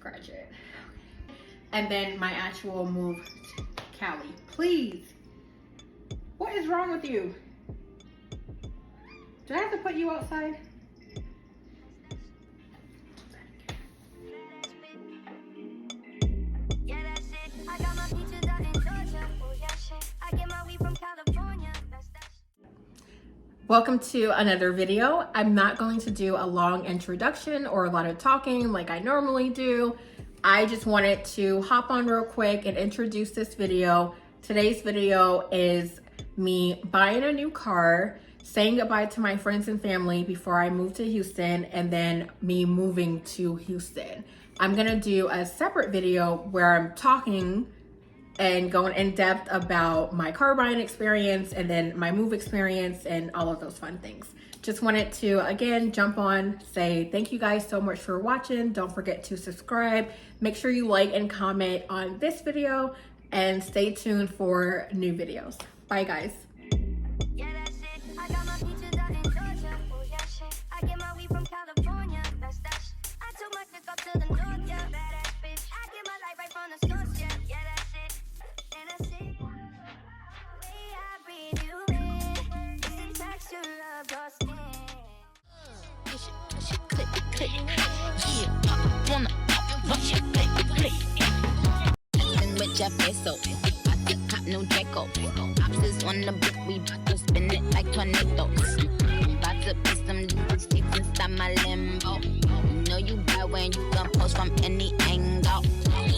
scratch it. And then my actual move, Callie. Please. What is wrong with you? Do I have to put you outside? Welcome to another video. I'm not going to do a long introduction or a lot of talking like I normally do. I just wanted to hop on real quick and introduce this video. Today's video is me buying a new car, saying goodbye to my friends and family before I move to Houston, and then me moving to Houston. I'm gonna do a separate video where I'm talking and going in depth about my car buying experience and then my move experience and all of those fun things. Just wanted to, again, jump on, say thank you guys so much for watching. Don't forget to subscribe. Make sure you like and comment on this video and stay tuned for new videos. Bye guys. Jeff Bezos, I took cop no Draco. Options on the book, we bout to spin it like tornadoes. About to put some lipsticks inside my limbo. You know you bad when you can post from any angle.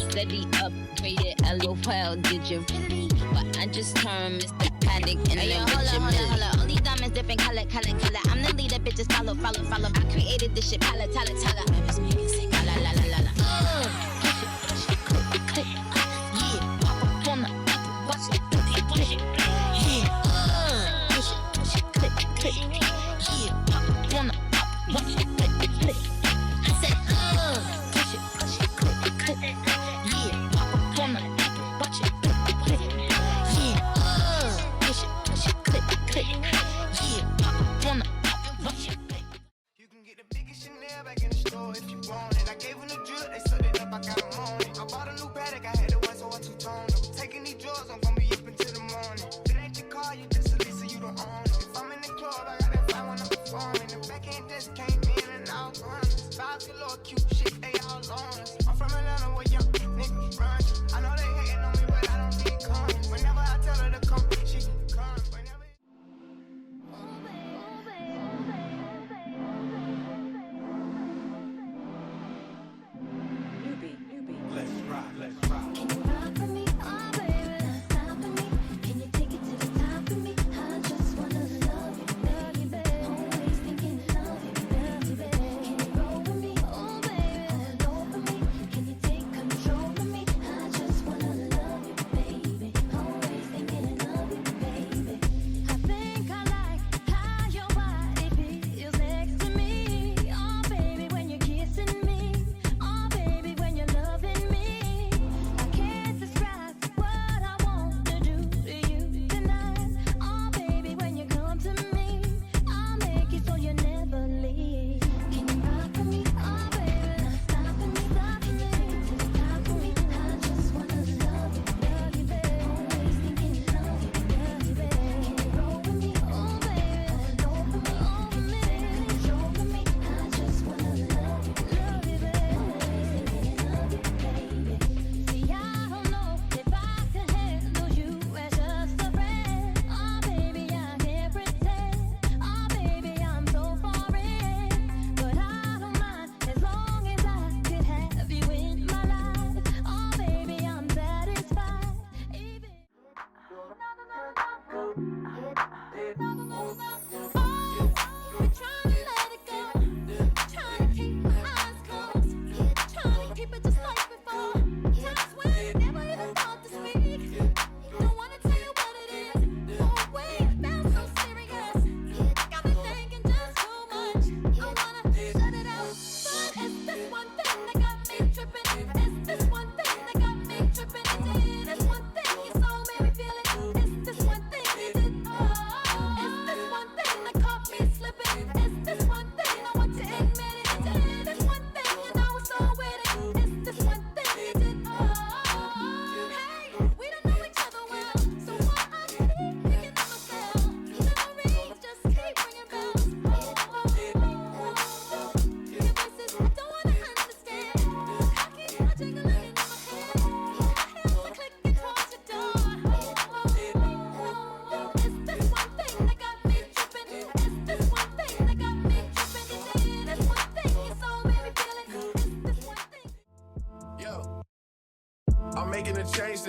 Steady upgraded, LOL, did you really? But I just turned Mr. Panic in the hold up. Only diamonds different color. I'm the leader, bitches follow. I created this shit, tala. Rappers make it sing, la la la la la. Click.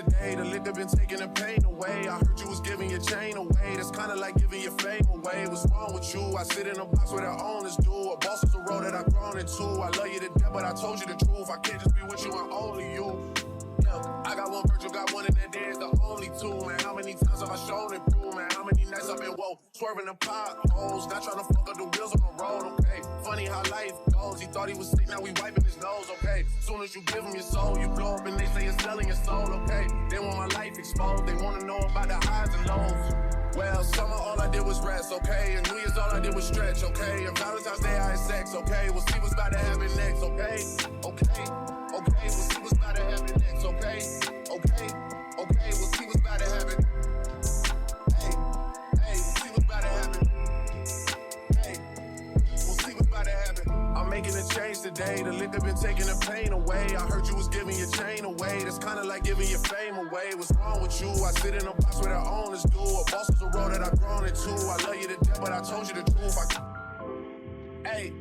today. The liquor been taking the pain away. I heard you was giving your chain away. That's kinda like giving your fame away. What's wrong with you? I sit in a box where the owners do. A boss is a role that I've grown into. I love you to death, but I told you the truth. I can't just be with you and only you. Yeah, I got one Virgil, got one in that day, it's the only two, man. How many times have I shown it through, man? How many nights I've been woke, swerving the potholes, not trying to fuck up the wheels on the road, okay? Funny how life goes, he thought he was sick, now we wiping his nose, okay? Soon as you give him your soul, you blow up and they say you're selling your soul, okay? They want my life exposed, they wanna know about the highs and lows. Well, summer all I did was rest, okay? And New Year's all I did was stretch, okay? And Valentine's Day I had sex, okay? We'll see what's about to happen next, okay? Okay, okay, we'll see what's about to happen next, okay? Okay, okay, we'll see what's about to happen. Hey, hey, we'll see what's about to happen. Hey, we'll see what's about to happen. I'm making a change today. The liquor been taking the pain away. I heard you was giving your chain away. That's kinda like giving your fame away. What's wrong with you? I sit in a box where the owners do. A boss is a role that I've grown into. I love you to death, but I told you the truth. Hey.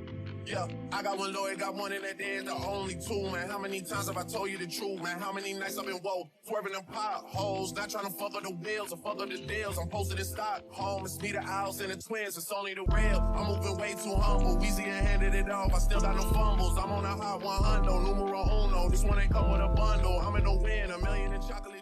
Yeah, I got one lawyer, got one in that day, it's the only two, man. How many times have I told you the truth, man? How many nights I've been woke, swerving them potholes, not trying to fuck up the wheels or fuck up the deals. I'm posted in Stockholm, it's me, the Owls, and the twins, it's only the real. I'm moving way too humble, Weezy and handed it off, I still got no fumbles. I'm on a hot 100, numero uno, this one ain't come with a bundle. I'm in the win, $1 million in chocolate.